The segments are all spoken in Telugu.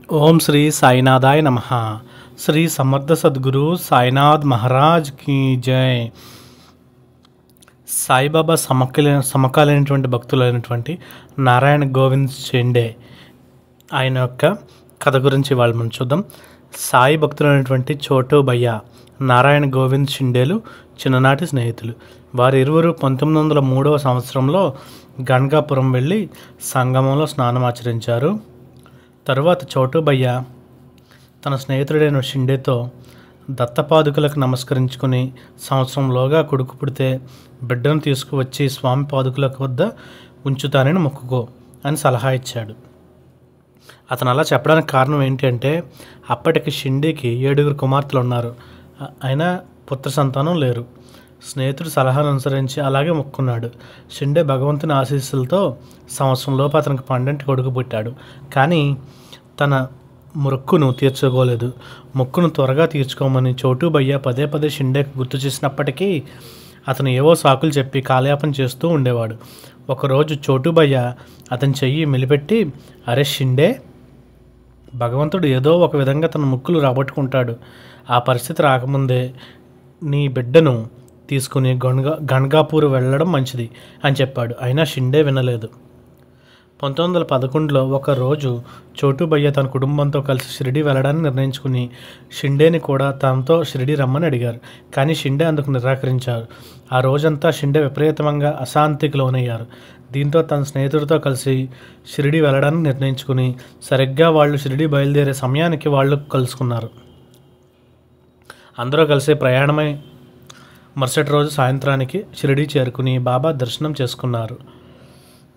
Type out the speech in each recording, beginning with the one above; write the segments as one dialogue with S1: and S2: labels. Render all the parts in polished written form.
S1: ఓం శ్రీ సాయినాథాయ నమః. శ్రీ సమర్థ సద్గురు సాయినాథ్ మహారాజ్ की జై. సాయిబాబా సమకాలీనటువంటి భక్తులైనటువంటి నారాయణ గోవింద్ షిండే ఆయన యొక్క కథ గురించి వాళ్ళు మనం చూద్దాం. సాయి భక్తులైనటువంటి చోటు భయ్య నారాయణ గోవింద్ షిండేలు చిన్ననాటి స్నేహితులు. వారి ఇరువురు 1903 సంవత్సరంలో గణగాపురం వెళ్ళి సంగమంలో స్నానం ఆచరించారు. తరువాత చోటు భయ్య తన స్నేహితుడైన షిండేతో దత్తపాదుకలకు నమస్కరించుకుని సంవత్సరంలోగా కొడుకు పుడితే బిడ్డను తీసుకువచ్చి స్వామి పాదుకలకు వద్ద ఉంచుతానని మొక్కుకో అని సలహా ఇచ్చాడు. అతను అలా చెప్పడానికి కారణం ఏంటి అంటే అప్పటికి షిండేకి 7 కుమార్తెలు ఉన్నారు. అయినా పుత్ర సంతానం లేరు. స్నేహితుడు సలహాను అనుసరించి అలాగే మొక్కున్నాడు. షిండే భగవంతుని ఆశీస్సులతో సంవత్సరంలోపు అతనికి 12 కొడుకు పుట్టాడు. కానీ తన మొక్కును తీర్చుకోలేదు. మొక్కును త్వరగా తీర్చుకోమని చోటు భయ్య పదే పదే షిండేకి గుర్తు చేసినప్పటికీ అతను ఏవో సాకులు చెప్పి కాలయాపన చేస్తూ ఉండేవాడు. ఒకరోజు చోటు భయ్య అతని చెయ్యి మెలిపెట్టి, అరే షిండే, భగవంతుడు ఏదో ఒక విధంగా తన మొక్కులు రాబట్టుకుంటాడు. ఆ పరిస్థితి రాకముందే నీ బిడ్డను తీసుకుని గణగాపూర్ వెళ్ళడం మంచిది అని చెప్పాడు. అయినా షిండే వినలేదు. 1911లో ఒకరోజు చోటు భయ్య తన కుటుంబంతో కలిసి షిరిడి వెళ్ళడాన్ని నిర్ణయించుకుని షిండేని కూడా తనతో షిరిడి రమ్మని అడిగారు. కానీ షిండే అందుకు నిరాకరించారు. ఆ రోజంతా షిండే విపరీతంగా అశాంతికి లోనయ్యారు. దీంతో తన స్నేహితుడితో కలిసి షిరిడి వెళ్ళడాన్ని నిర్ణయించుకుని సరిగ్గా వాళ్ళు షిరిడి బయలుదేరే సమయానికి వాళ్ళు కలుసుకున్నారు. అందరూ కలిసి ప్రయాణమై మరుసటి రోజు సాయంత్రానికి షిరిడి చేరుకుని బాబా దర్శనం చేసుకున్నారు.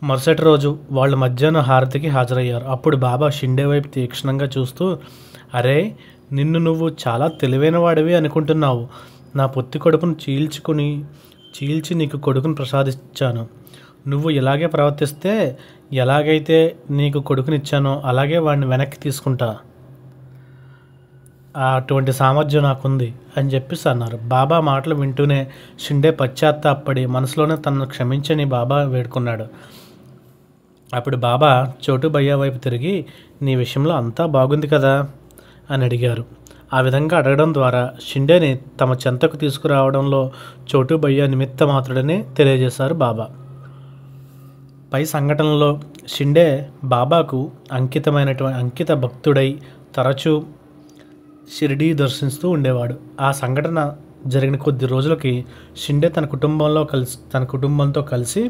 S1: మరుసటి రోజు వాళ్ళు మధ్యాహ్నం హారతికి హాజరయ్యారు. అప్పుడు బాబా షిండే వైపు తీక్షణంగా చూస్తూ, అరే, నిన్ను నువ్వు చాలా తెలివైన వాడివి అనుకుంటున్నావు. నా పొత్తి కొడుకును చీల్చి నీకు కొడుకును ప్రసాదించాను. నువ్వు ఇలాగే ప్రవర్తిస్తే ఎలాగైతే నీకు కొడుకునిచ్చానో అలాగే వాడిని వెనక్కి తీసుకుంటా. అటువంటి సామర్థ్యం నాకుంది అని చెప్పేసి అన్నారు. బాబా మాటలు వింటూనే షిండే పశ్చాత్తాపడి మనసులోనే తనను క్షమించని బాబా వేడుకున్నాడు. అప్పుడు బాబా చోటు భయ్య వైపు తిరిగి, నీ విషయంలో అంతా బాగుంది కదా అని అడిగారు. ఆ విధంగా అడగడం ద్వారా షిండేని తమ చెంతకు తీసుకురావడంలో చోటు భయ్య నిమిత్త మాత్రుడని తెలియజేశారు బాబా. పై సంఘటనలో షిండే బాబాకు అంకిత భక్తుడై తరచూ షిరిడీ దర్శిస్తూ ఉండేవాడు. ఆ సంఘటన జరిగిన కొద్ది రోజులకి షిండే తన కుటుంబంతో కలిసి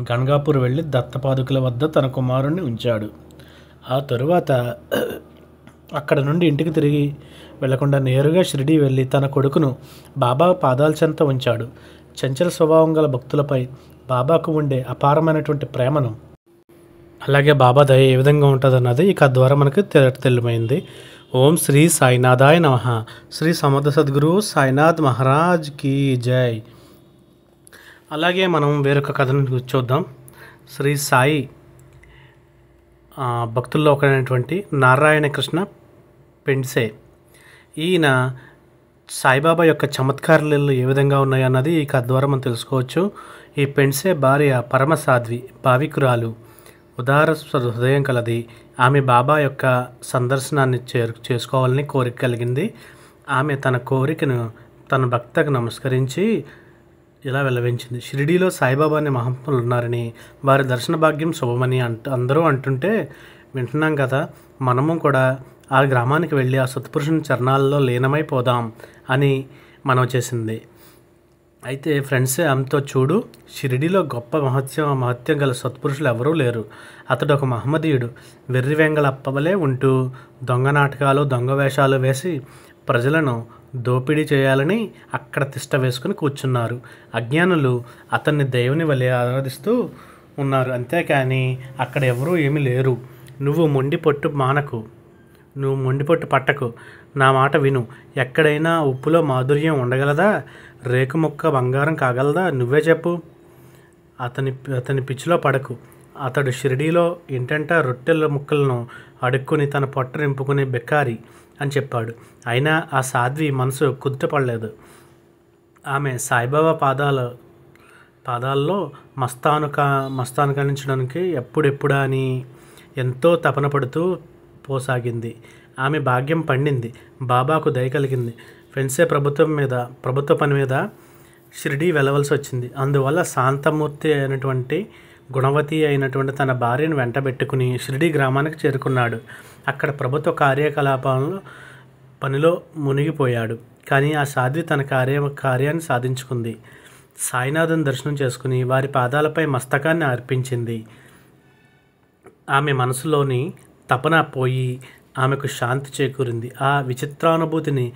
S1: గణగాపూర్ వెళ్ళి దత్తపాదుకుల వద్ద తన కుమారుణ్ణి ఉంచాడు. ఆ తరువాత అక్కడ నుండి ఇంటికి తిరిగి వెళ్లకుండా నేరుగా షిరిడీ వెళ్ళి తన కొడుకును బాబా పాదాల చెంత ఉంచాడు. చంచల స్వభావం గల భక్తులపై బాబాకు ఉండే అపారమైనటువంటి ప్రేమను, అలాగే బాబా దయ ఏ విధంగా ఉంటుందన్నది ఈ కథ ద్వారా మనకు తెలియమైంది. ఓం శ్రీ సాయినాథాయ నమః. శ్రీ సమర్థ సద్గురు సాయినాథ్ మహారాజ్ కీ జై. అలాగే మనం వేరొక కథను చూద్దాం. శ్రీ సాయి భక్తుల్లో ఒకరైనటువంటి నారాయణ కృష్ణ పెండ్సే. ఈయన సాయిబాబా యొక్క చమత్కార లీలలు ఏ విధంగా ఉన్నాయి అన్నది ఈ కథ ద్వారా మనం తెలుసుకోవచ్చు. ఈ పెండ్సే భార్య పరమసాధ్వి, భావికురాలు, ఉదార హృదయం కలది. ఆమె బాబా యొక్క సందర్శనాన్ని చేసుకోవాలని కోరిక కలిగింది. ఆమె తన కోరికను తన భక్తకు నమస్కరించి ఇలా వెల్లవించింది. షిరిడీలో సాయిబాబాని మహాత్ములు ఉన్నారని, వారి దర్శన భాగ్యం శుభమని అందరూ అంటుంటే వింటున్నాం కదా, మనము కూడా ఆ గ్రామానికి వెళ్ళి ఆ సత్పురుషుని చరణాల్లో లీనమైపోదాం అని మనవి చేసింది. అయితే ఫ్రెండ్సే ఆమెతో, చూడు, షిరిడీలో గొప్ప మహత్యం గల సత్పురుషులు ఎవరూ లేరు. అతడు ఒక మహమ్మదీయుడు. వెర్రి వెంగళప్పవలే ఉంటూ దొంగ నాటకాలు, దొంగ వేషాలు వేసి ప్రజలను దోపిడీ చేయాలని అక్కడ తిష్ట వేసుకుని కూర్చున్నారు. అజ్ఞానులు అతన్ని దేవుని వలె ఆరాధిస్తూ ఉన్నారు. అంతేకాని అక్కడ ఎవరూ ఏమీ లేరు. నువ్వు మొండిపొట్టు పట్టకు. నా మాట విను. ఎక్కడైనా ఉప్పులో మాధుర్యం ఉండగలదా? రేకు ముక్క బంగారం కాగలదా? నువ్వే చెప్పు. అతని పిచ్చిలో పడకు. అతడు షిరిడీలో ఇంటంటా రొట్టెల ముక్కలను అడుక్కుని తన పొట్ట నింపుకునే బెక్కారి అని చెప్పాడు. అయినా ఆ సాధ్వి మనసు కుదుటపడలేదు. ఆమె సాయిబాబా పాదాల్లో మస్తానుకరించడానికి ఎప్పుడెప్పుడా అని ఎంతో తపన పడుతూ పోసాగింది. ఆమె భాగ్యం పండింది. బాబాకు దయ కలిగింది. ఫెన్సే ప్రభుత్వ పని మీద షిరిడీ వెళ్ళవలసి వచ్చింది. అందువల్ల శాంతమూర్తి అయినటువంటి గుణవతి అయినటువంటి తన భార్యను వెంటబెట్టుకుని షిరిడీ గ్రామానికి చేరుకున్నాడు. అక్కడ ప్రభుత్వ కార్యకలాపాలలో పనిలో మునిగిపోయాడు. కానీ ఆ సాధ్వి తన కార్యాన్ని సాధించుకుంది. సాయినాథుని దర్శనం చేసుకుని వారి పాదాలపై మస్తకాన్ని అర్పించింది. ఆమె మనసులోని తపన పోయి ఆమెకు శాంతి చేకూరింది. ఆ విచిత్రానుభూతిని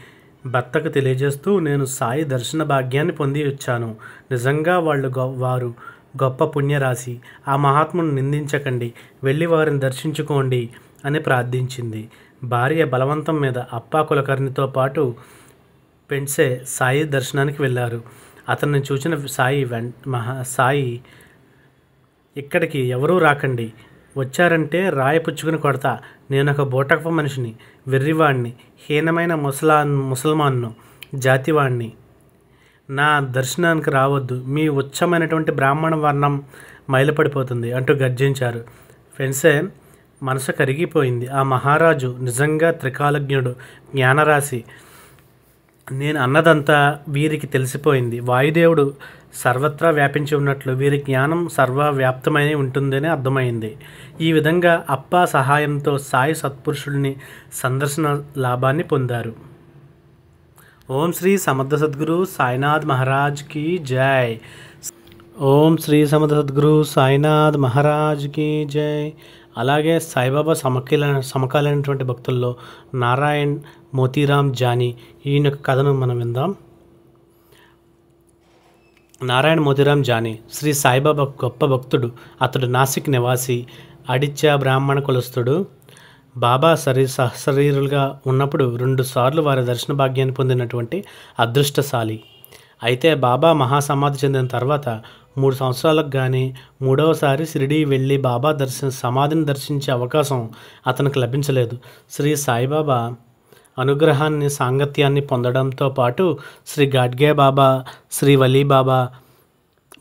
S1: భర్తకు తెలియజేస్తూ, నేను సాయి దర్శన భాగ్యాన్ని పొంది వచ్చాను. నిజంగా వారు గొప్ప పుణ్యరాశి. ఆ మహాత్మును నిందించకండి, వెళ్ళి వారిని దర్శించుకోండి అని ప్రార్థించింది. భార్య బలవంతం మీద అప్పా కులకర్ణితో పాటు పెన్సే సాయి దర్శనానికి వెళ్ళారు. అతన్ని చూసిన సాయి ఇక్కడికి ఎవరూ రాకండి, వచ్చారంటే రాయి పుచ్చుకుని కొడతా. నేనొక బూటకపు మనిషిని, వెర్రివాణ్ణి, హీనమైన ముసల్మాన్ను, జాతివాణ్ణి. నా దర్శనానికి రావద్దు, మీ ఉచ్చమైనటువంటి బ్రాహ్మణ వర్ణం మైలుపడిపోతుంది అంటూ గర్జించారు. ఫెన్సే మనసు కరిగిపోయింది. ఆ మహారాజు నిజంగా త్రికాలజ్ఞుడు, జ్ఞానరాశి. నేను అన్నదంతా వీరికి తెలిసిపోయింది. వాయుదేవుడు సర్వత్రా వ్యాపించి ఉన్నట్లు వీరి జ్ఞానం సర్వవ్యాప్తమై ఉంటుందని అర్థమైంది. ఈ విధంగా అప్పా సహాయంతో సాయి సత్పురుషుడిని సందర్శన లాభాన్ని పొందారు. ఓం శ్రీ సమర్థ సద్గురు సాయినాథ్ మహారాజ్ కి జై. ఓం శ్రీ సమర్థ సద్గురు సాయినాథ్ మహారాజ్ కి జై. అలాగే సాయిబాబా సమకాలీనటువంటి భక్తుల్లో నారాయణ్ మోతీరామ్ జానీ, ఈయన యొక్క కథను మనం విందాం. నారాయణ మోతీరామ్ జానీ శ్రీ సాయిబాబా గొప్ప భక్తుడు. అతడు నాసిక్ నివాసి, అడిత్య బ్రాహ్మణ కులస్తుడు. బాబా సశరీరులుగా ఉన్నప్పుడు 2 సార్లు వారి దర్శన భాగ్యాన్ని పొందినటువంటి అదృష్టశాలి. అయితే బాబా మహాసమాధి చెందిన తర్వాత 3 సంవత్సరాలకు కానీ 3వసారి షిరిడీ వెళ్ళి బాబా సమాధిని దర్శించే అవకాశం అతనికి లభించలేదు. శ్రీ సాయిబాబా అనుగ్రహాన్ని, సాంగత్యాన్ని పొందడంతో పాటు శ్రీ గాడ్గే బాబా, శ్రీ వలీ బాబా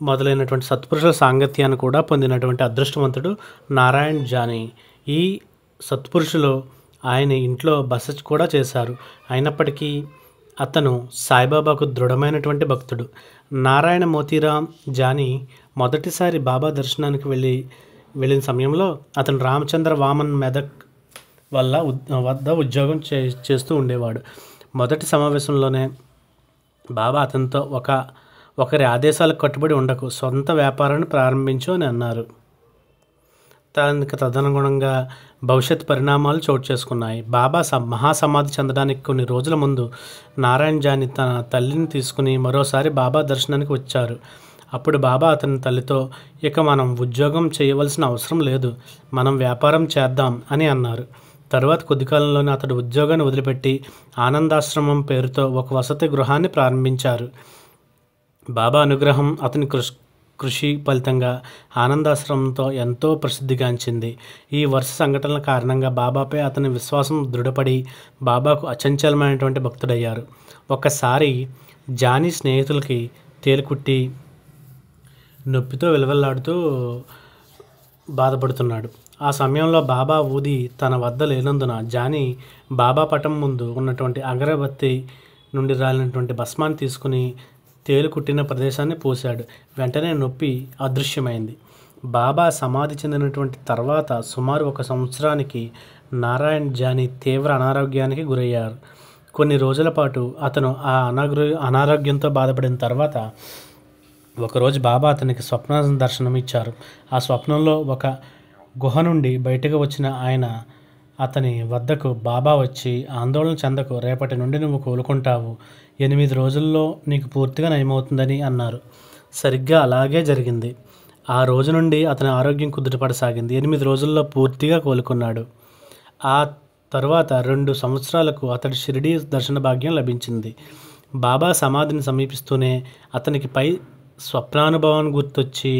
S1: మొదలైనటువంటి సత్పురుషుల సాంగత్యాన్ని కూడా పొందినటువంటి అదృష్టవంతుడు నారాయణ్ జానీ. ఈ సత్పురుషులు ఆయన ఇంట్లో బస కూడా చేశారు. అయినప్పటికీ అతను సాయిబాబాకు దృఢమైనటువంటి భక్తుడు. నారాయణ మోతీరామ్ జానీ మొదటిసారి బాబా దర్శనానికి వెళ్ళిన సమయంలో అతను రామచంద్ర వామన్ మెదక్ వద్ద ఉద్యోగం చేస్తూ ఉండేవాడు. మొదటి సమావేశంలోనే బాబా అతనితో ఒకరి ఆదేశాలకు కట్టుబడి ఉండకు, సొంత వ్యాపారాన్ని ప్రారంభించు అని అన్నారు. తదనుగుణంగా భవిష్యత్ పరిణామాలు చోటు చేసుకున్నాయి. బాబా మహాసమాధి చెందడానికి కొన్ని రోజుల ముందు నారాయణ్ జానీ తన తల్లిని తీసుకుని మరోసారి బాబా దర్శనానికి వచ్చారు. అప్పుడు బాబా అతని తల్లితో, ఇక మనం ఉద్యోగం చేయవలసిన అవసరం లేదు, మనం వ్యాపారం చేద్దాం అని అన్నారు. తరువాత కొద్ది కాలంలోనే అతడు ఉద్యోగాన్ని వదిలిపెట్టి ఆనందాశ్రమం పేరుతో ఒక వసతి గృహాన్ని ప్రారంభించారు. బాబా అనుగ్రహం, అతని కృషి ఫలితంగా ఆనందాశ్రమంతో ఎంతో ప్రసిద్ధిగాంచింది. ఈ వరుస సంఘటనల కారణంగా బాబాపై అతని విశ్వాసం దృఢపడి బాబాకు అచంచలమైనటువంటి భక్తుడయ్యారు. ఒకసారి జానీ స్నేహితులకి తేలుకుట్టి నొప్పితో విలవెల్లాడుతూ బాధపడుతున్నాడు. ఆ సమయంలో బాబా ఊది తన వద్ద లేనందున జానీ బాబా పటం ముందు ఉన్నటువంటి అగరబత్తి నుండి రాలినటువంటి భస్మాన్ని తీసుకుని తేలు కుట్టిన ప్రదేశాన్ని పూశాడు. వెంటనే నొప్పి అదృశ్యమైంది. బాబా సమాధి చెందినటువంటి తర్వాత సుమారు 1 సంవత్సరానికి నారాయణ్ జానీ తీవ్ర అనారోగ్యానికి గురయ్యారు. కొన్ని రోజుల పాటు అతను ఆ అనారోగ్యంతో బాధపడిన తర్వాత ఒకరోజు బాబా అతనికి స్వప్న దర్శనం ఇచ్చారు. ఆ స్వప్నంలో ఒక గుహ నుండి బయటకు వచ్చిన ఆయన అతని వద్దకు బాబా వచ్చి, ఆందోళన చెందకు, రేపటి నుండి నువ్వు కోలుకుంటావు, 8 రోజుల్లో నీకు పూర్తిగా నయమవుతుందని అన్నారు. సరిగ్గా అలాగే జరిగింది. ఆ రోజు నుండి అతని ఆరోగ్యం కుదుటపడసాగింది. 8 రోజుల్లో పూర్తిగా కోలుకున్నాడు. ఆ తరువాత 2 సంవత్సరాలకు అతడి షిరిడీ దర్శన భాగ్యం లభించింది. బాబా సమాధిని సమీపిస్తూనే అతనికి స్వప్నానుభవాన్ని గుర్తొచ్చి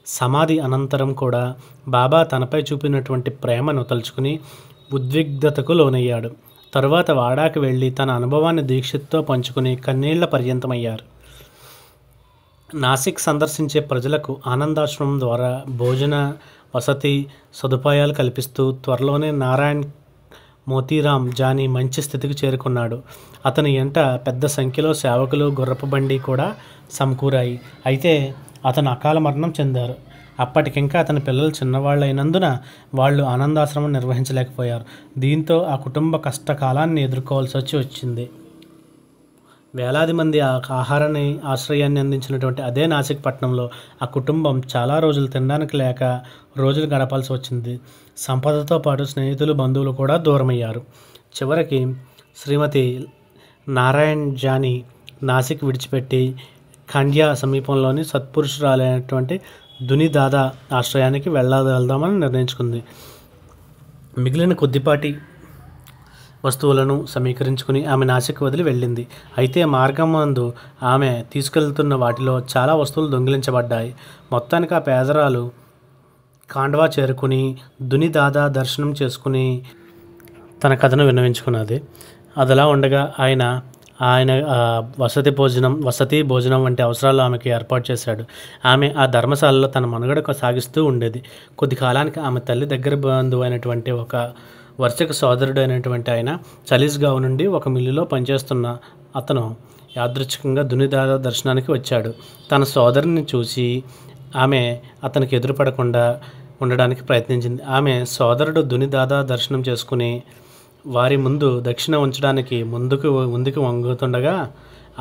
S1: సమాధి అనంతరం కూడా బాబా తనపై చూపినటువంటి ప్రేమను తలుచుకుని ఉద్విగ్ధతకు లోనయ్యాడు. తరువాత వాడాకి వెళ్ళి తన అనుభవాన్ని దీక్షతో పంచుకుని కన్నీళ్ల పర్యంతమయ్యారు. నాసిక్ సందర్శించే ప్రజలకు ఆనందాశ్రమం ద్వారా భోజన, వసతి సదుపాయాలు కల్పిస్తూ త్వరలోనే నారాయణ్ మోతీరామ్ జానీ మంచి స్థితికి చేరుకున్నాడు. అతని ఎంట పెద్ద సంఖ్యలో సేవకులు, గుర్రపు బండి కూడా సమకూరాయి. అయితే అతను అకాల మరణం చెందారు. అప్పటికింకా అతని పిల్లలు చిన్నవాళ్ళైనందున వాళ్ళు ఆనందాశ్రమం నిర్వహించలేకపోయారు. దీంతో ఆ కుటుంబ కష్టకాలాన్ని ఎదుర్కోవాల్సి వచ్చింది. వేలాది మంది ఆహారాన్ని, ఆశ్రయాన్ని అందించినటువంటి అదే నాసిక్ పట్టణంలో ఆ కుటుంబం చాలా రోజులు తినడానికి లేక రోజులు గడపాల్సి వచ్చింది. సంపదతో పాటు స్నేహితులు, బంధువులు కూడా దూరమయ్యారు. చివరికి శ్రీమతి నారాయణ్ జానీ నాసిక్ విడిచిపెట్టి ఖండ్యా సమీపంలోని సత్పురుషురాలైనటువంటి దుని దాదా ఆశ్రయానికి వెళ్దామని నిర్ణయించుకుంది. మిగిలిన కొద్దిపాటి వస్తువులను సమీకరించుకుని ఆమె నాసిక్ వదిలి వెళ్ళింది. అయితే మార్గం ముందు ఆమె తీసుకెళ్తున్న వాటిలో చాలా వస్తువులు దొంగిలించబడ్డాయి. మొత్తానికి ఆ పేదరాలు ఖాండ్వా చేరుకుని దుని దాదా దర్శనం చేసుకుని తన కథను విన్నవించుకున్నది. అదిలా ఉండగా ఆయన వసతి భోజనం వంటి అవసరాలు ఆమెకి ఏర్పాటు చేశాడు. ఆమె ఆ ధర్మశాలలో తన మనుగడ సాగిస్తూ ఉండేది. కొద్ది కాలానికి ఆమె తల్లి దగ్గర బంధువు అయినటువంటి ఒక వర్షక సోదరుడు అయినటువంటి ఆయన చలీస్గావ్ నుండి ఒక మిల్లులో పనిచేస్తున్న అతను యాదృచ్ఛికంగా దునిదాదా దర్శనానికి వచ్చాడు. తన సోదరుని చూసి ఆమె అతనికి ఎదురుపడకుండా ఉండడానికి ప్రయత్నించింది. ఆమె సోదరుడు దునిదాదా దర్శనం చేసుకుని వారి ముందు దక్షిణ ఉంచడానికి ముందుకు వంగుతుండగా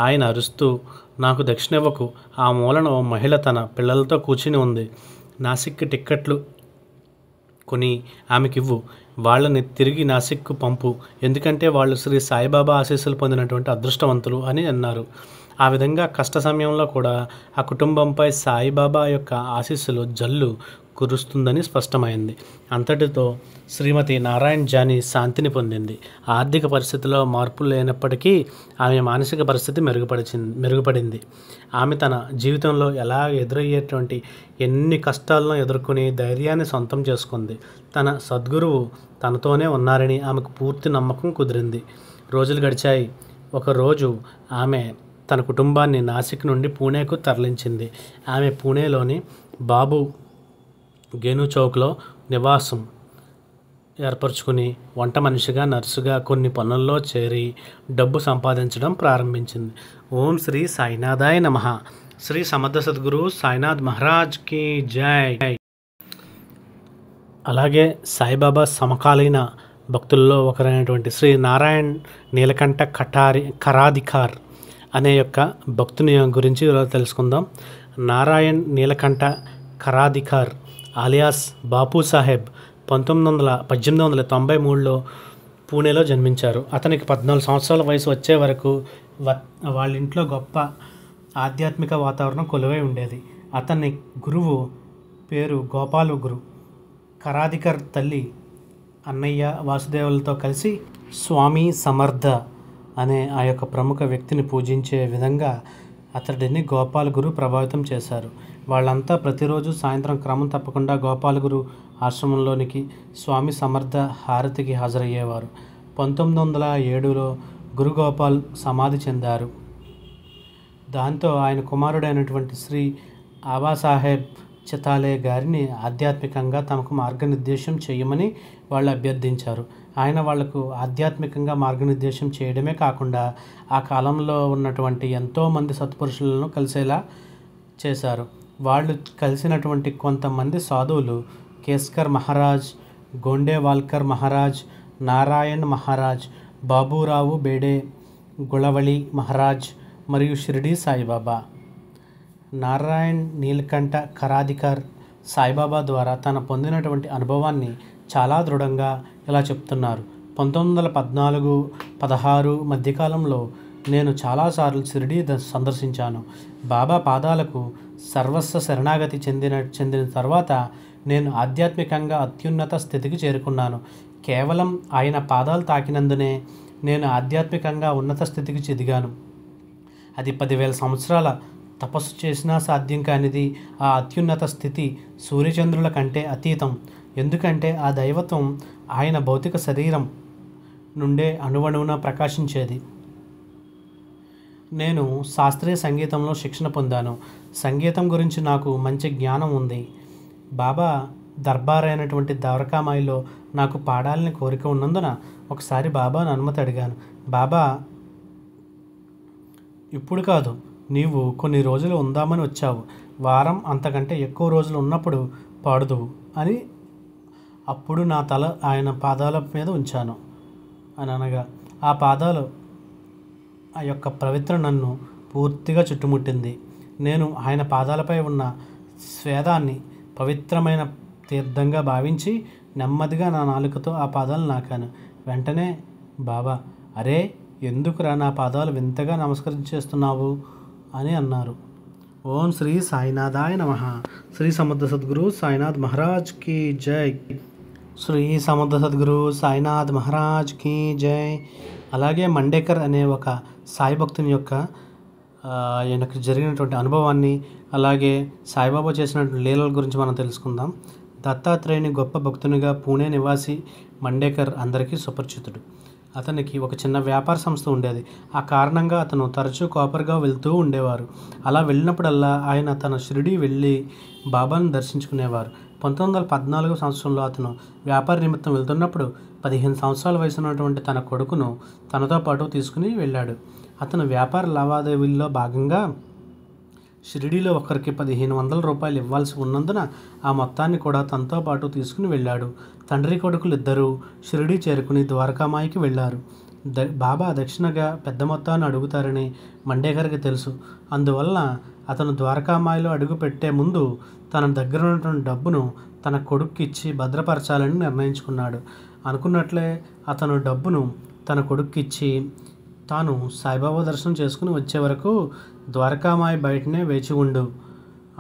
S1: ఆయన అరుస్తూ, నాకు దక్షిణ ఇవ్వకు, ఆ మూలన ఓ మహిళ తన పిల్లలతో కూర్చుని ఉంది. నాసిక్కి టిక్కెట్లు కొని ఆమెకివ్వు, వాళ్ళని తిరిగి నాసిక్కు పంపు, ఎందుకంటే వాళ్ళు శ్రీ సాయిబాబా ఆశీస్సులు పొందినటువంటి అదృష్టవంతులు అని అన్నారు. ఆ విధంగా కష్ట సమయంలో కూడా ఆ కుటుంబంపై సాయిబాబా యొక్క ఆశీస్సులు జల్లు కురుస్తుందని స్పష్టమైంది. అంతటితో శ్రీమతి నారాయణ్ జానీ శాంతిని పొందింది. ఆర్థిక పరిస్థితిలో మార్పులు లేనప్పటికీ ఆమె మానసిక పరిస్థితి మెరుగుపడింది. ఆమె తన జీవితంలో ఎలా ఎదురయ్యేటువంటి ఎన్ని కష్టాలను ఎదుర్కొని ధైర్యాన్ని సొంతం చేసుకుంది. తన సద్గురువు తనతోనే ఉన్నారని ఆమెకు పూర్తి నమ్మకం కుదిరింది. రోజులు గడిచాయి. ఒకరోజు ఆమె తన కుటుంబాన్ని నాసిక్ నుండి పూణేకు తరలించింది. ఆమె పూణేలోని బాబు గేను చౌక్లో నివాసం ఏర్పరచుకుని వంట మనిషిగా, నర్సుగా కొన్ని పనుల్లో చేరి డబ్బు సంపాదించడం ప్రారంభించింది. ఓం శ్రీ సాయినాథాయ నమః. శ్రీ సమర్థ సద్గురు సాయినాథ్ మహారాజ్కి జై. అలాగే సాయిబాబా సమకాలీన భక్తుల్లో ఒకరైనటువంటి శ్రీ నారాయణ్ నీలకంఠ కరాధికార్ అనే యొక్క భక్తుని గురించి తెలుసుకుందాం. నారాయణ్ నీలకంఠ కరాధికార్ ఆలియాస్ బాపు సాహెబ్ 1893లో పూణేలో జన్మించారు. అతనికి 14 సంవత్సరాల వయసు వచ్చే వరకు వాళ్ళ ఇంట్లో గొప్ప ఆధ్యాత్మిక వాతావరణం కొలువై ఉండేది. అతని గురువు పేరు గోపాలు గురు. కరాధికర్ తల్లి అన్నయ్య వాసుదేవులతో కలిసి స్వామి సమర్థ అనే ఆ యొక్క ప్రముఖ వ్యక్తిని పూజించే విధంగా అతడిని గోపాల్ గురు ప్రభావితం చేశారు. వాళ్ళంతా ప్రతిరోజు సాయంత్రం క్రమం తప్పకుండా గోపాల్ గురు ఆశ్రమంలోనికి స్వామి సమర్థ హారతికి హాజరయ్యేవారు. 1907లో గురు గోపాల్ సమాధి చెందారు. దాంతో ఆయన కుమారుడైనటువంటి శ్రీ ఆబాసాహెబ్ చితాలే గారిని ఆధ్యాత్మికంగా తమకు మార్గనిర్దేశం చేయమని వాళ్ళు అభ్యర్థించారు. ఆయన వాళ్లకు ఆధ్యాత్మికంగా మార్గనిర్దేశం చేయడమే కాకుండా ఆ కాలంలో ఉన్నటువంటి ఎంతోమంది సత్పురుషులను కలిసేలా చేశారు. వాళ్ళు కలిసినటువంటి కొంతమంది సాధువులు కేస్కర్ మహారాజ్, గోండేవాల్కర్ మహారాజ్, నారాయణ్ మహారాజ్, బాబూరావు బేడే, గుళవళి మహారాజ్ మరియు షిరిడి సాయిబాబా. నారాయణ్ నీలకంఠ కరాధికార్ సాయిబాబా ద్వారా తన పొందినటువంటి అనుభవాన్ని చాలా దృఢంగా ఇలా చెప్తున్నారు. 1914-16 మధ్యకాలంలో నేను చాలాసార్లు షిరిడి సందర్శించాను. బాబా పాదాలకు సర్వస్వ శరణాగతి చెందిన తర్వాత నేను ఆధ్యాత్మికంగా అత్యున్నత స్థితికి చేరుకున్నాను. కేవలం ఆయన పాదాలు తాకినందునే నేను ఆధ్యాత్మికంగా ఉన్నత స్థితికి ఎదిగాను. అది 10,000 సంవత్సరాల తపస్సు చేసినా సాధ్యం కానిది. ఆ అత్యున్నత స్థితి సూర్యచంద్రుల కంటే అతీతం. ఎందుకంటే ఆ దైవత్వం ఆయన భౌతిక శరీరం నుండే అణువణువున ప్రకాశించేది. నేను శాస్త్రీయ సంగీతంలో శిక్షణ పొందాను. సంగీతం గురించి నాకు మంచి జ్ఞానం ఉంది. బాబా దర్బార్ అయినటువంటి ద్వారకామాయిలో నాకు పాడాలని కోరిక ఉన్నందున ఒకసారి బాబాను అనుమతి అడిగాను. బాబా, ఇప్పుడు కాదు, నీవు కొన్ని రోజులు ఉందామని వచ్చావు, వారం అంతకంటే ఎక్కువ రోజులు ఉన్నప్పుడు పాడుదువు అని అప్పుడు నా తల ఆయన పాదాల మీద ఉంచాను అని అనగా, ఆ పాదాలు ఆ యొక్క పవిత్ర నన్ను పూర్తిగా చుట్టుముట్టింది. నేను ఆయన పాదాలపై ఉన్న స్వేదాన్ని పవిత్రమైన తీర్థంగా భావించి నెమ్మదిగా నా నాలుకతో ఆ పాదాలు నాకాను. వెంటనే బాబా, అరే, ఎందుకురా నా పాదాలు వింతగా నమస్కరించేస్తున్నావు అని అన్నారు. ఓం శ్రీ సాయినాథాయ నమః. శ్రీ సమర్థ సద్గురు సాయినాథ్ మహారాజ్ కీ జై. శ్రీ సమర్థ సద్గురు సాయినాథ్ మహారాజ్ కీ జై. అలాగే మండేకర్ అనే ఒక సాయి భక్తుని యొక్క ఆయనకు జరిగినటువంటి అనుభవాన్ని, అలాగే సాయిబాబా చేసినటువంటి లీలల గురించి మనం తెలుసుకుందాం. దత్తాత్రేయుని గొప్ప భక్తునిగా పూణే నివాసి మండేకర్ అందరికీ సుపరిచితుడు. అతనికి ఒక చిన్న వ్యాపార సంస్థ ఉండేది. ఆ కారణంగా అతను తరచూ కోపర్గా వెళ్తూ ఉండేవారు. అలా వెళ్ళినప్పుడల్లా ఆయన తన షిరిడీ వెళ్ళి బాబాను దర్శించుకునేవారు. 1914 సంవత్సరంలో అతను వ్యాపార నిమిత్తం వెళ్తున్నప్పుడు 15 సంవత్సరాల వయసు ఉన్నటువంటి తన కొడుకును తనతో పాటు తీసుకుని వెళ్ళాడు. అతను వ్యాపార లావాదేవీల్లో భాగంగా షిరిడీలో ఒకరికి 1500 రూపాయలు ఇవ్వాల్సి ఉన్నందున ఆ మొత్తాన్ని కూడా తనతో పాటు తీసుకుని వెళ్ళాడు. తండ్రి కొడుకులు ఇద్దరూ షిరిడీ చేరుకుని ద్వారకామాయికి వెళ్ళారు. బాబా దక్షిణగా పెద్ద మొత్తాన్ని అడుగుతారని మండేకర్కి తెలుసు. అందువల్ల అతను ద్వారకామాయిలో అడుగు పెట్టే ముందు తన దగ్గర ఉన్నటువంటి డబ్బును తన కొడుక్కి ఇచ్చి భద్రపరచాలని నిర్ణయించుకున్నాడు. అనుకున్నట్లే అతను డబ్బును తన కొడుక్కి ఇచ్చి తాను సాయిబాబా దర్శనం చేసుకుని వచ్చే వరకు ద్వారకామాయి బయటనే వేచి ఉండు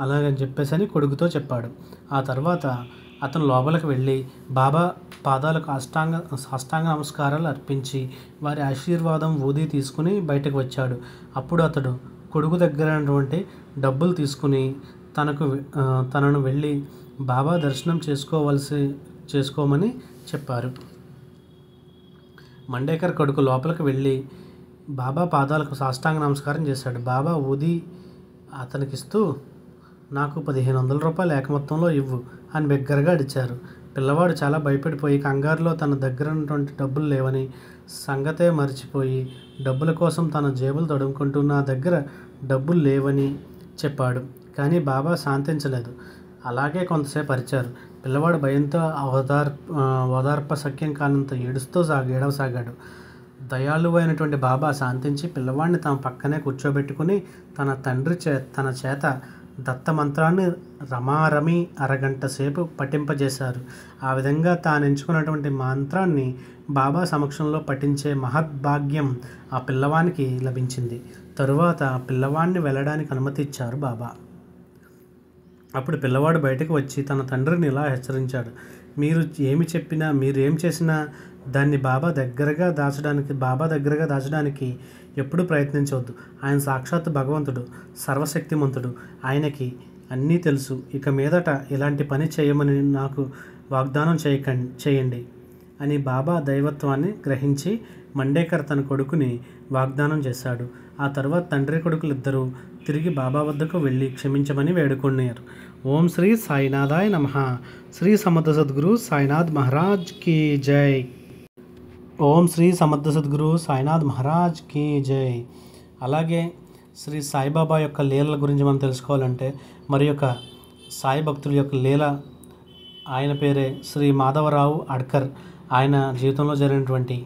S1: అలాగని చెప్పేసి కొడుకుతో చెప్పాడు. ఆ తర్వాత అతను లోపలికి వెళ్ళి బాబా పాదాలకు సాష్టాంగ నమస్కారాలు అర్పించి వారి ఆశీర్వాదం ఊది తీసుకుని బయటకు వచ్చాడు. అప్పుడు అతడు కొడుకు దగ్గర ఉన్నటువంటి డబ్బులు తీసుకుని తనను వెళ్ళి బాబా దర్శనం చేసుకోమని చెప్పారు. మండేకర్ కొడుకు లోపలికి వెళ్ళి బాబా పాదాలకు సాష్టాంగ నమస్కారం చేశాడు. బాబా ఊది అతనికిస్తూ, నాకు 1500 రూపాయలు ఏకమొత్తంలో ఇవ్వు అని బిగ్గరగా అడిచారు. పిల్లవాడు చాలా భయపడిపోయి కంగారులో తన దగ్గర ఉన్నటువంటి డబ్బులు లేవని సంగతే మర్చిపోయి డబ్బుల కోసం తన జేబులు తడుముకుంటూ నా దగ్గర డబ్బులు లేవని చెప్పాడు. కానీ బాబా శాంతించలేదు. అలాగే కొంతసేపు అరిచారు. పిల్లవాడు భయంతో ఓదార్ప సఖ్యం కానంత ఏడవసాగాడు. దయాళువైనటువంటి బాబా శాంతించి పిల్లవాడిని తమ పక్కనే కూర్చోబెట్టుకుని తన చేత దత్తమంత్రాన్ని రమారమి అరగంట సేపు పఠింపజేశారు. ఆ విధంగా తాను ఎంచుకున్నటువంటి మంత్రాన్ని బాబా సమక్షంలో పఠించే మహద్భాగ్యం ఆ పిల్లవానికి లభించింది. తరువాత పిల్లవాడిని వెళ్ళడానికి అనుమతి ఇచ్చారు బాబా. అప్పుడు పిల్లవాడు బయటకు వచ్చి తన తండ్రిని ఇలా హెచ్చరించాడు, మీరు ఏం చేసినా దాన్ని బాబా దగ్గరగా దాచడానికి ఎప్పుడూ ప్రయత్నించవద్దు. ఆయన సాక్షాత్ భగవంతుడు, సర్వశక్తిమంతుడు, ఆయనకి అన్నీ తెలుసు. ఇక మీదట ఇలాంటి పని చేయమని నాకు వాగ్దానం చేయండి అని బాబా దైవత్వాన్ని గ్రహించి మండేకర్ తన కొడుకుని వాగ్దానం చేశాడు. ఆ తర్వాత తండ్రి కొడుకులు ఇద్దరూ తిరిగి బాబా వద్దకు వెళ్ళి క్షమించమని వేడుకున్నారు. ఓం శ్రీ సాయినాథాయ నమః. శ్రీ సమర్థ సద్గురు సాయినాథ్ మహారాజ్ కీ జై. ఓం శ్రీ సమర్థ సద్గురు సాయినాథ్ మహారాజ్ కీ జై. అలాగే శ్రీ సాయిబాబా యొక్క లీలల గురించి మనం తెలుసుకోవాలంటే మరి యొక్క సాయి భక్తుల యొక్క లీల, ఆయన పేరే శ్రీ మాధవరావు అడ్కర్. ఆయన జీవితంలో జరిగినటువంటి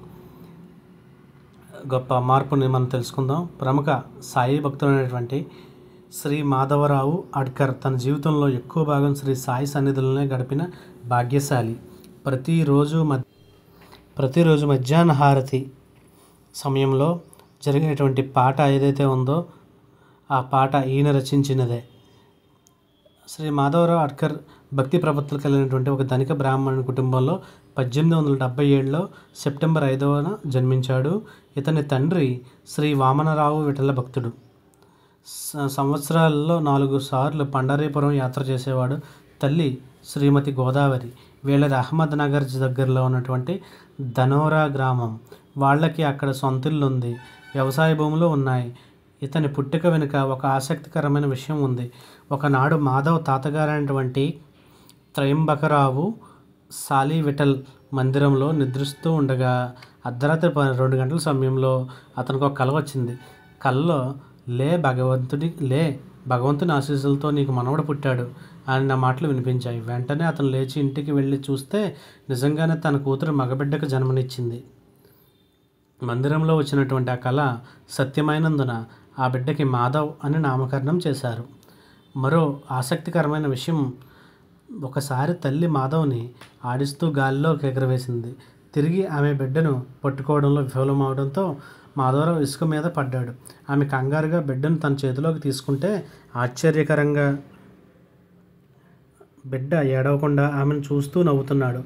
S1: గొప్ప మార్పుని మనం తెలుసుకుందాం. ప్రముఖ సాయి భక్తులైనటువంటి శ్రీ మాధవరావు అడ్కర్ తన జీవితంలో ఎక్కువ భాగం శ్రీ సాయి సన్నిధులనే గడిపిన భాగ్యశాలి. ప్రతిరోజు మధ్యాహ్న హారతి సమయంలో జరిగినటువంటి పాట ఏదైతే ఉందో ఆ పాట ఈయన రచించినదే. శ్రీ మాధవరావు అడ్కర్ భక్తి ప్రపత్తులు కలిగినటువంటి ఒక ధనిక బ్రాహ్మణుని కుటుంబంలో 1877లో సెప్టెంబర్ 5న జన్మించాడు. ఇతని తండ్రి శ్రీ వామనరావు విఠల భక్తుడు. సంవత్సరాలలో 4 సార్లు పండరీపురం యాత్ర చేసేవాడు. తల్లి శ్రీమతి గోదావరి. వీళ్ళది అహ్మద్ నగర్ దగ్గరలో ఉన్నటువంటి ధనోరా గ్రామం. వాళ్ళకి అక్కడ సొంతిల్లు ఉంది, వ్యవసాయ భూములు ఉన్నాయి. ఇతని పుట్టుక వెనుక ఒక ఆసక్తికరమైన విషయం ఉంది. ఒకనాడు మాధవ్ తాతగారైనటువంటి త్రయంబకరావు సాలివిఠల్ మందిరంలో నిద్రిస్తూ ఉండగా అర్ధరాత్రి 2 గంటల సమయంలో అతనికి ఒక కల వచ్చింది. కలలో లే భగవంతుని ఆశీస్సులతో నీకు మనవడు పుట్టాడు అని నా మాటలు వినిపించాయి. వెంటనే అతను లేచి ఇంటికి వెళ్ళి చూస్తే నిజంగానే తన కూతురు మగబిడ్డకు జన్మనిచ్చింది. మందిరంలో వచ్చినటువంటి ఆ కళ సత్యమైనందున ఆ బిడ్డకి మాధవ్ అని నామకరణం చేశారు. మరో ఆసక్తికరమైన విషయం, ఒకసారి తల్లి మాధవ్ని ఆడిస్తూ గాలిలోకి ఎగరవేసింది. తిరిగి ఆమె బిడ్డను పట్టుకోవడంలో విఫలమవడంతో మాధవరావు ఇసుక మీద పడ్డాడు. ఆమె కంగారుగా బిడ్డను తన చేతిలోకి తీసుకుంటే ఆశ్చర్యకరంగా బిడ్డ ఏడవకుండా ఆమెను చూస్తూ నవ్వుతున్నాడు.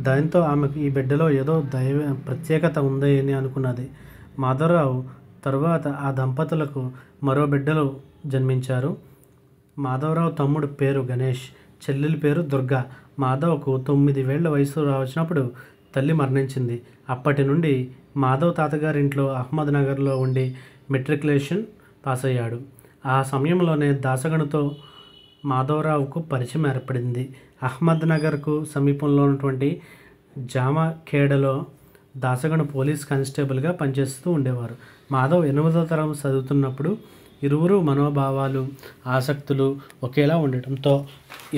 S1: దాంతో ఆమెకు ఈ బిడ్డలో ఏదో దైవ ప్రత్యేకత ఉందని అనుకున్నది. మాధవరావు తరువాత ఆ దంపతులకు మరో బిడ్డలు జన్మించారు. మాధవరావు తమ్ముడు పేరు గణేష్, చెల్లెలి పేరు దుర్గా. మాధవ్కు 9 ఏళ్ల వయసు వచ్చినప్పుడు తల్లి మరణించింది. అప్పటి నుండి మాధవ్ తాతగారింట్లో అహ్మద్నగర్లో ఉండి మెట్రికులేషన్ పాస్ అయ్యాడు. ఆ సమయంలోనే దాసగణుతో మాధవరావుకు పరిచయం ఏర్పడింది. అహ్మద్నగర్కు సమీపంలో ఉన్నటువంటి జామఖేడలో దాసగణు పోలీస్ కానిస్టేబుల్గా పనిచేస్తూ ఉండేవారు. మాధవ్ 8వ తరగతి చదువుతున్నప్పుడు ఇరువురు మనోభావాలు, ఆసక్తులు ఒకేలా ఉండటంతో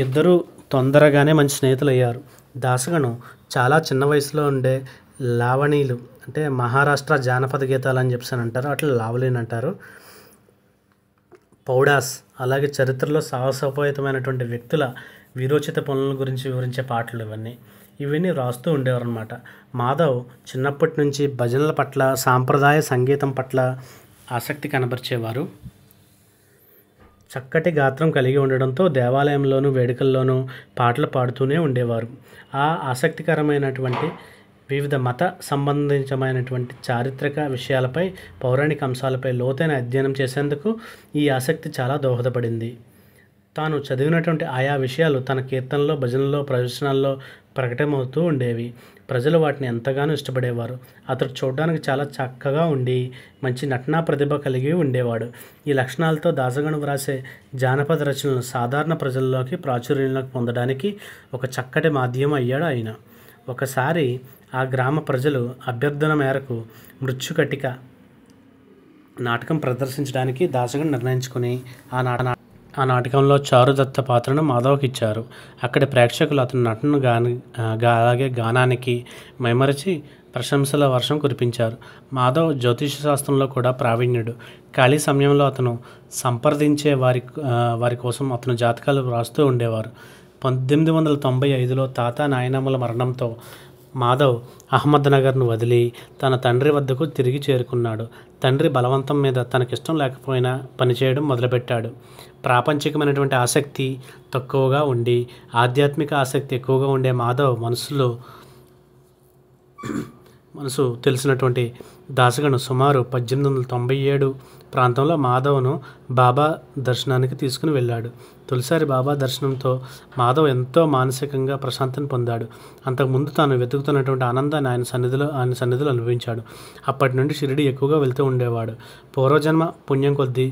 S1: ఇద్దరూ తొందరగానే మంచి స్నేహితులు అయ్యారు. దాసగణు చాలా చిన్న వయసులో ఉండే లావణీలు, అంటే మహారాష్ట్ర జానపద గీతాలు అని చెప్పేసి అంటారు, అట్లా లావలీని అంటారు, పౌడాస్, అలాగే చరిత్రలో సాహసోపేతమైనటువంటి వ్యక్తుల వీరోచిత పనుల గురించి వివరించే పాటలు ఇవన్నీ రాస్తూ ఉండేవారు అన్నమాట. మాధవ్ చిన్నప్పటి నుంచి భజనల పట్ల, సాంప్రదాయ సంగీతం పట్ల ఆసక్తి కనబరిచేవారు. చక్కటి గాత్రం కలిగి ఉండడంతో దేవాలయంలోనూ వేడుకల్లోనూ పాటలు పాడుతూనే ఉండేవారు. ఆ ఆసక్తికరమైనటువంటి వివిధ మత సంబంధించమైనటువంటి చారిత్రక విషయాలపై, పౌరాణిక అంశాలపై లోతైన అధ్యయనం చేసేందుకు ఈ ఆసక్తి చాలా దోహదపడింది. తాను చదివినటువంటి ఆయా విషయాలు తన కీర్తనలో, భజనల్లో, ప్రవచనాల్లో ప్రకటమవుతూ ఉండేవి. ప్రజలు వాటిని ఎంతగానో ఇష్టపడేవారు. అతడు చూడడానికి చాలా చక్కగా ఉండి మంచి నటనా ప్రతిభ కలిగి ఉండేవాడు. ఈ లక్షణాలతో దాసగణు వ్రాసే జానపద రచనలను సాధారణ ప్రజల్లోకి ప్రాచుర్యంలోకి పొందడానికి ఒక చక్కటి మాధ్యమం అయ్యాడు ఆయన. ఒకసారి ఆ గ్రామ ప్రజలు అభ్యర్థన మేరకు మృచ్చుకటిక నాటకం ప్రదర్శించడానికి దాసగణు నిర్ణయించుకుని ఆ నాటకంలో చారుదత్త పాత్రను మాధవ్కి ఇచ్చారు. అక్కడి ప్రేక్షకులు అతని నటనను అలాగే గానానికి మైమరచి ప్రశంసల వర్షం కురిపించారు. మాధవ్ జ్యోతిష శాస్త్రంలో కూడా ప్రావీణ్యుడు. ఖాళీ సమయంలో అతను సంప్రదించే వారి కోసం అతను జాతకాలు వ్రాస్తూ ఉండేవారు. 1895లో తాత, నాయనమ్మల మరణంతో మాధవ్ అహ్మద్నగర్ను వదిలి తన తండ్రి వద్దకు తిరిగి చేరుకున్నాడు. తండ్రి బలవంతం మీద తనకిష్టం లేకపోయినా పనిచేయడం మొదలుపెట్టాడు. ప్రాపంచికమైనటువంటి ఆసక్తి తక్కువగా ఉండి ఆధ్యాత్మిక ఆసక్తి ఎక్కువగా ఉండే మాధవ్ మనసు తెలిసినటువంటి దాసగణు సుమారు 1897 ప్రాంతంలో మాధవ్ను బాబా దర్శనానికి తీసుకుని వెళ్ళాడు. తొలిసారి బాబా దర్శనంతో మాధవ్ ఎంతో మానసికంగా ప్రశాంతత పొందాడు. అంతకుముందు తాను వెతుకుతున్నటువంటి ఆనందాన్ని ఆయన సన్నిధిలో అనుభవించాడు. అప్పటి నుండి షిరిడి ఎక్కువగా వెళ్తూ ఉండేవాడు. పూర్వజన్మ పుణ్యం కొద్దీ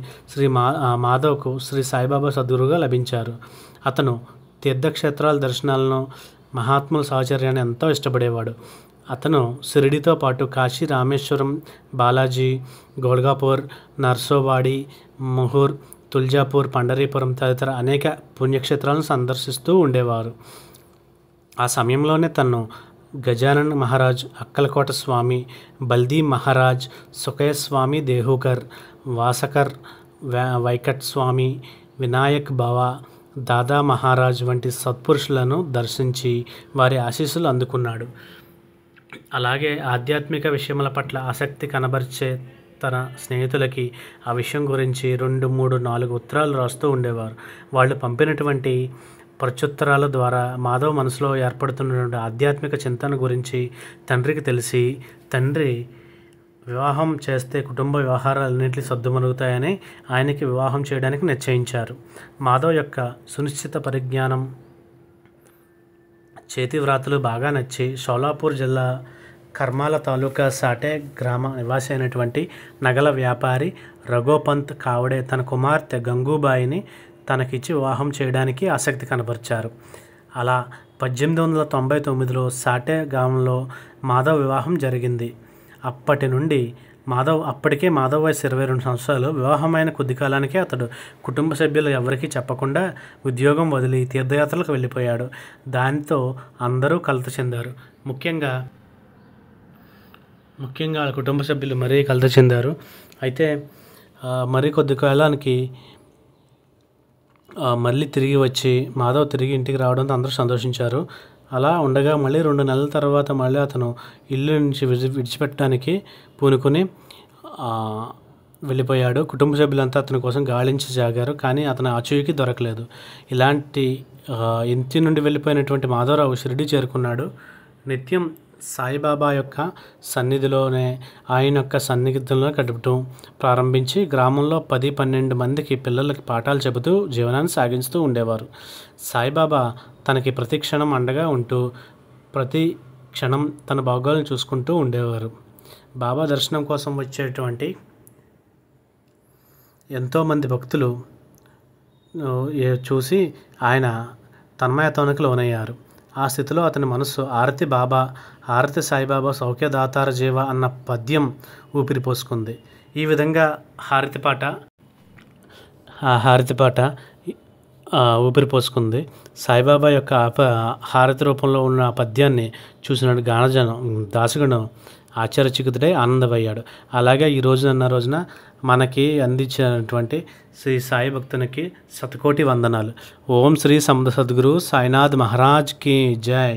S1: మాధవ్కు శ్రీ సాయిబాబా సద్గురుగా లభించారు. అతను తీర్థక్షేత్రాల దర్శనాలను, మహాత్ముల సాహచర్యాన్ని ఎంతో ఇష్టపడేవాడు. అతను షిరిడితో పాటు కాశీ, రామేశ్వరం, బాలాజీ, గోల్గాపూర్, నర్సోవాడి, ముహూర్, తుల్జాపూర్, పండరీపురం తదితర అనేక పుణ్యక్షేత్రాలను సందర్శిస్తూ ఉండేవారు. ఆ సమయంలోనే తను గజానన్ మహారాజ్, అక్కలకోట స్వామి, బల్దీ మహారాజ్, సుఖయ స్వామి దేహూకర్, వాసకర్, వైకట్ స్వామి, వినాయక్ బావా, దాదా మహారాజ్ వంటి సత్పురుషులను దర్శించి వారి ఆశీస్సులు అందుకున్నాడు. అలాగే ఆధ్యాత్మిక విషయముల పట్ల ఆసక్తి కనబరిచే తన స్నేహితులకి ఆ విషయం గురించి 2, 3, 4 ఉత్తరాలు రాస్తూ ఉండేవారు. వాళ్ళు పంపినటువంటి ప్రత్యుత్తరాల ద్వారా మాధవ్ మనసులో ఏర్పడుతున్నటువంటి ఆధ్యాత్మిక చింతన గురించి తండ్రికి తెలిసి, తండ్రి వివాహం చేస్తే కుటుంబ వ్యవహారాలన్నింటినీ సద్దుమణుగుతాయని ఆయనకి వివాహం చేయడానికి నిశ్చయించారు. మాధవ్ యొక్క సునిశ్చిత పరిజ్ఞానం, చేతి వ్రాతలు బాగా నచ్చి షోలాపూర్ జిల్లా కర్మాల తాలూకా సాటే గ్రామ నివాసి అయినటువంటి నగల వ్యాపారి రఘోపంత్ కావడే తన కుమార్తె గంగూబాయిని తనకిచ్చి వివాహం చేయడానికి ఆసక్తి కనబరిచారు. అలా 1899లో సాటే గ్రామంలో మాధవ్ వివాహం జరిగింది. అప్పటికే మాధవ్ వయసు 22 సంవత్సరాలు. వివాహమైన కొద్ది కాలానికే అతడు కుటుంబ సభ్యులు ఎవరికీ చెప్పకుండా ఉద్యోగం వదిలి తీర్థయాత్రలకు వెళ్ళిపోయాడు. దాంతో అందరూ కలత చెందారు. ముఖ్యంగా వాళ్ళ కుటుంబ సభ్యులు మరీ కలత చెందారు. అయితే మరి కొద్ది కాలానికి మళ్ళీ తిరిగి వచ్చి మాధవ్ తిరిగి ఇంటికి రావడంతో అందరూ సంతోషించారు. అలా ఉండగా మళ్ళీ 2 నెలల తర్వాత మళ్ళీ అతను ఇల్లు నుంచి విడిచిపెట్టడానికి పూనుకొని వెళ్ళిపోయాడు. కుటుంబ సభ్యులంతా అతని కోసం గాలించి సాగారు, కానీ అతను ఆచూకీ దొరకలేదు. ఇలాంటి ఇంటి నుండి వెళ్ళిపోయినటువంటి మాధవరావు షిరిడి చేరుకున్నాడు. నిత్యం సాయిబాబా యొక్క సన్నిధిలోనే ఆయన యొక్క సన్నిహితులను గడపటం ప్రారంభించి గ్రామంలో 10-12 మందికి పిల్లలకి పాఠాలు చెబుతూ జీవనాన్ని సాగిస్తూ ఉండేవారు. సాయిబాబా తనకి ప్రతి క్షణం అండగా ఉంటూ ప్రతి క్షణం తన భాగోగులను చూసుకుంటూ ఉండేవారు. బాబా దర్శనం కోసం వచ్చేటువంటి ఎంతోమంది భక్తులు చూసి ఆయన తన్మయత్వానికి లోనయ్యారు. ఆ స్థితిలో అతని మనస్సు ఆరతి సాయిబాబా సౌఖ్యదాతార జీవ అన్న పద్యం ఊపిరి పోసుకుంది. ఈ విధంగా హారతి పాట ఊపిరి పోసుకుంది. సాయిబాబా యొక్క హారతి రూపంలో ఉన్న పద్యాన్ని చూసిన దాసగణం ఆశ్చర్యచకితుడై ఆనందమయ్యాడు. అలాగే ఈ రోజున మనకి అందించినటువంటి శ్రీ సాయి భక్తునికి శతకోటి వందనాలు. ఓం శ్రీ సమర్థ సద్గురు సాయినాథ్ మహారాజ్ కి జై.